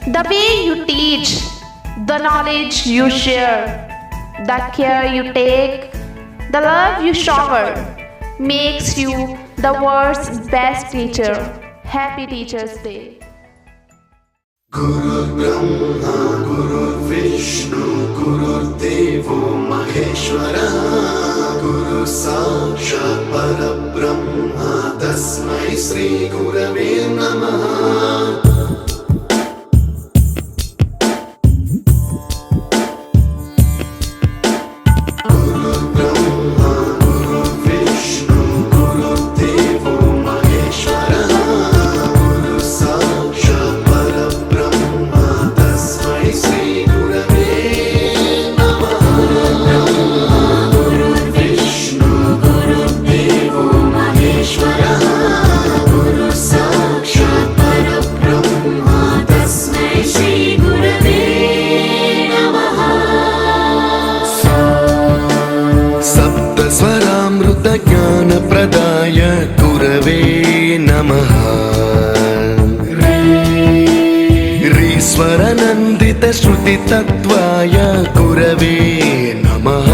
The way you teach, the knowledge you share, the care you take, the love you shower makes you the world's best teacher. Happy Teachers Day. Guru Brahma, Guru Vishnu, Guru Devo Maheshwara, Guru Sakshat Parabrahma, Tasmai Shri Gurave Namaha. ज्ञानप्रदाय गुरवे नमः। ह्रीश्वरनन्दितश्रुतितत्त्वाय गुरवे नमः।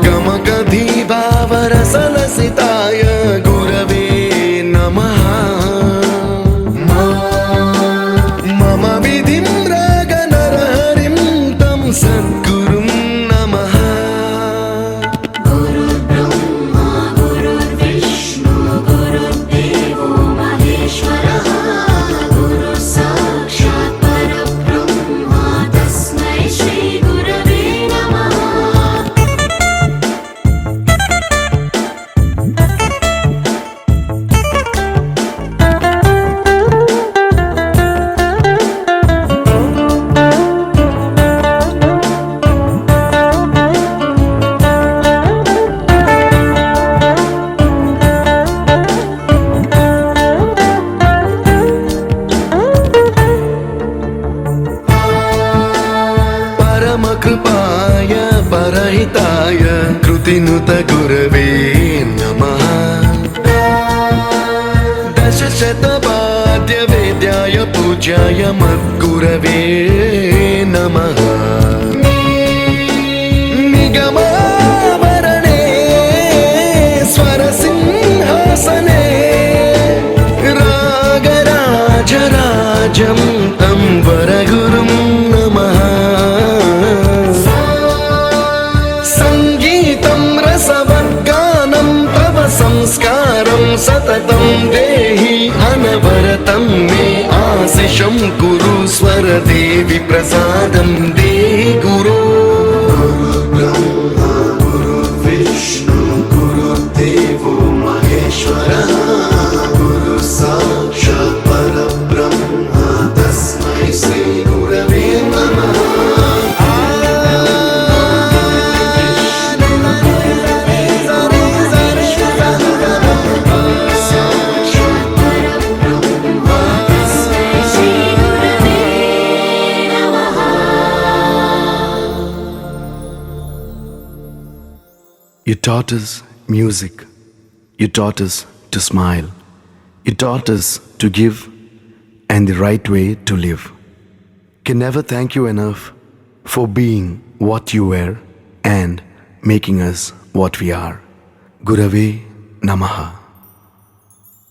गमगधीभावरसलसिताय गुरवे नमः। मम विधिं रागनरहरिं तं सद्गुरुं नमः। कृपाय परहिताय कृतिनुत गुरवे नमः। दशशतवाद्यवेद्याय पूज्याय मद्गुरवे नमः। निगमावरणे स्वरसिंहासने रागराजराजं तं वरगुरुं नमः। संस्कारं सततं देहि अनवरतं मे आशिषं कुरु स्वरदेवि प्रसादं देहि गुरो। गुरु ब्रह्मा गुरु विष्णु गुरु देवो महेश्वरः, गुरु साक्षात् परब्रह्म तस्मै श्री गुरवे नमः। You taught us music. You taught us to smile. You taught us to give and the right way to live. Can never thank you enough for being what you were and making us what we are. Gurave Namaha.